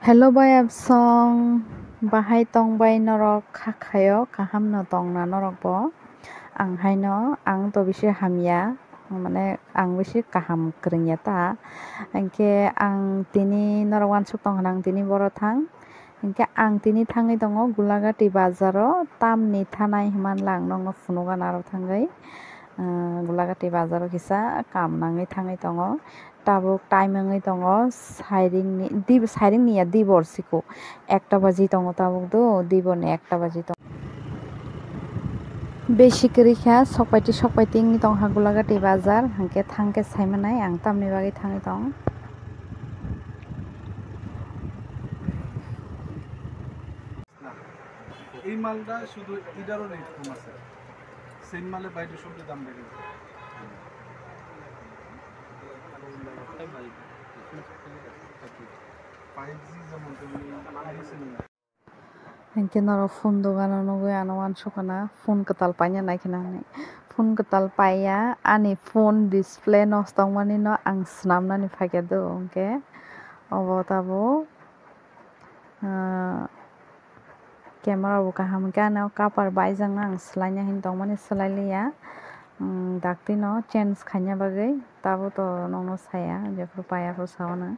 Hello boy song bahai tong bai norok khakhayo kaham no tong na norok bo ang haino ang to bisi hamya mane ang bisi kaham kringya ta angke ang tini norok wansuk tong hanang tini boro thang angke ang tini thangai tongo Gulagati bazaro tamni thanai himanlang nong no funuga naro thangai Gulagati bazaro kisa kam nangai thangai tongo tabuk time ngai tongo siring ni ya dibor siko ekta baji tongo tabuk do dibor ni ekta baji tongo beshi kiri kha sokpaiti ngi tong ha Gulagati bazar hangke thangke saimanai ang tamni bagi thangai tong এই মালটা শুধু এটারও rate কম আছে same মালে বাইরে সবজি দাম বেড়ে hangke noro phone dogano nogoi ano wansukana phone katal paina naikina phone katal paia ani phone display nostong mani no ang snamnani phage do hangke obo tabo camera bo kaham gana kapar baijang ang slaina hin tongmani slailia dakti no change khanya bagai tabo to nongno saya jefru paya fru sawana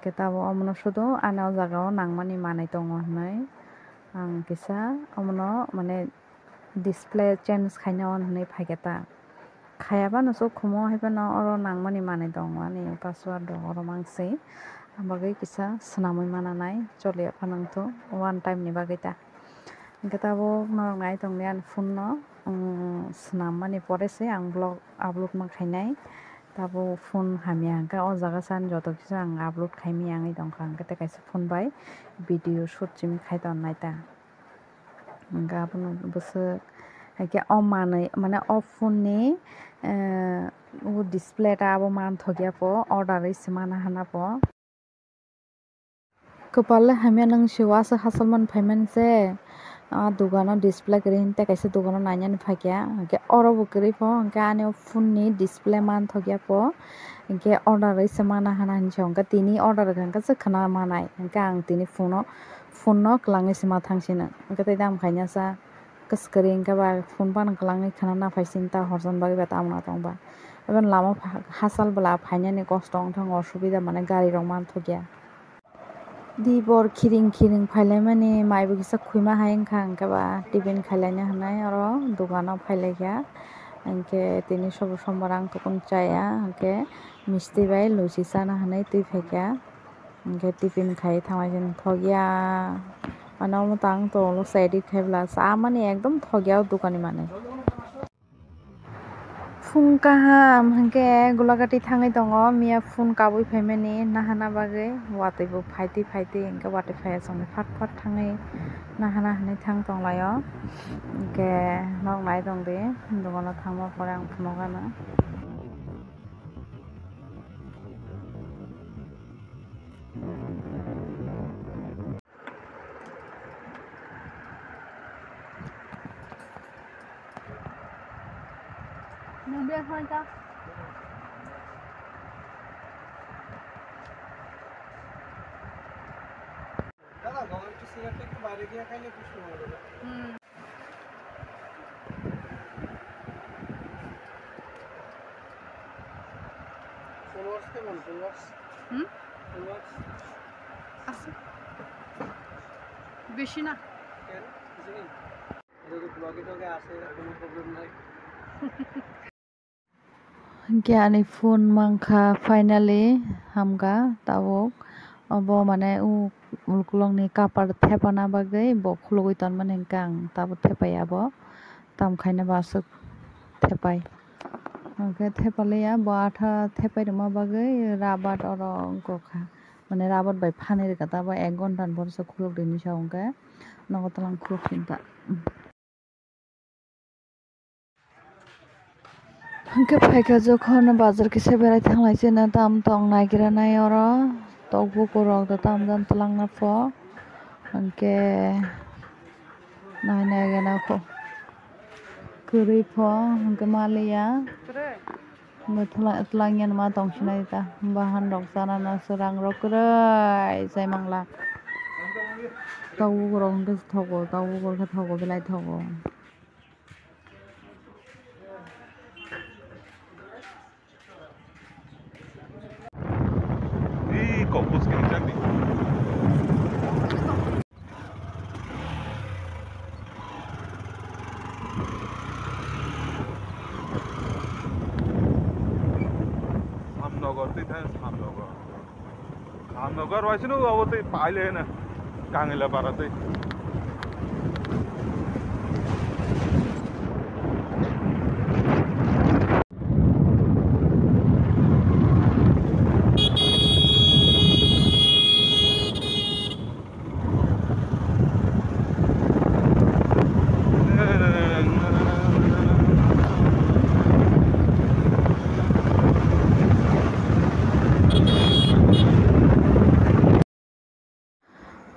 ke tabo amno sudo ana jagao nangmani manai tongo hnai ang kisa amno mane display change khanya on hnai phageta khayaba no so khumo hebano oro nangmani manai tongo ani password do oro mangsi bagai kisa snamoi mananai cholia phanangto one time ni bagai ta tabo norok nai tongni an phone no snam pore se ang blog upload ma khainai tabo phone hamya hangka o jaga san joto kisa ang upload khaimi angai tongkha hangke kaisa phone bai video shoot chim khaiton naita hangka abono bose hangke o manai mane o phone ni display ta abo man thogya po order oi simana hana po kopale hamya nang siwasa hasalman phaiman se dogano display kri hinte kaisa dogano nainani phagya hangke oro bo kri po hangke ani phone ni display man thogya po hangke order oi simana hana hinse hangke tini order hangke se khana manai hangke ang tini phone no klangai sima thangsina hangke tai dam khaina sa kaskari hangke ba phone ban klangai khana na phaisin ta horjan bagi ba tamna tongba eban lama hasal bala phainani kosto ongthang osubida mane gari rok man thogya dibor khiring phailai maibo kisa khuima hai wngkha hangke ba tiffin khailai hanai oro dogano phailaikha hangke tini sobo sombar ang tukun chaya hangke misti bai luchi chana hanai tui phaikha hangke tiffin khai thamaijen thogya mane tang to side khaibla chamani ekdom thogya dogani mane phone kaham hangke Gulagati thangai tongo mia phone kabui phaimani nahana bagai watui bo phaiti hangke watui phaiya songni fat thangai nahana hanai thang tonglaio hangke nok nai tongdi dogano thangma pore ang phuno gana Nambia hoita দাদা গরম তো cigarette একটু বাইরে গিয়ে খাইলে খুব সুন্দর হবে ফলোয়ার্স কেমন ফলোয়ার্স আছে বেশি না কেন কিছু নেই যদি ব্লগে টগে আসে কোনো প্রবলেম নাই hangke ani phone mangkha finally hamga tabuk obo mane ulkulong ni kapar thepana bagai bo khulugoi tonmani hangke ang tabo thepai abo tam khaina basuk thepai hangke thepalia bo atha thepai rima bagai rabat oro gokha mane rabat bai phani rega tabo 1 ghonta ni borso khulugdini sa hangke nogo talang khulugsinta hangke phaikha jokhon bazar kisa berai thanglai na tam tong naigira nai oro tokbo rok da tam jan talangna po hangke nai gana po kwrui po hangke malia Tlang yan ma tong sinai ta bahan rok sana na surang rok kurai sai mangla tau gorong ke thogo tau gor ke thogo belai thogo 이 거꾸스 굉장히 삼नगर चाहिँ त्यहाँ 삼नगर भएपछि अब चाहिँ पाइले होइन काङ्गेला पारा चाहिँ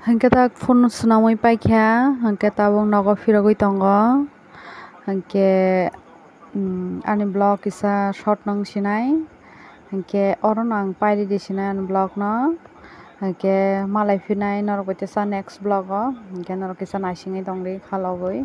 hingke tak phone sunamoi paikha hingke tabuk nogo phirogoi tongo hingke ani blog isa short nang sinai hingke oro no ang pairidi sinai ani blog no hingke malai phinai norog baita sa next blog o hingke norog kisa naisingui tongri khalogoi.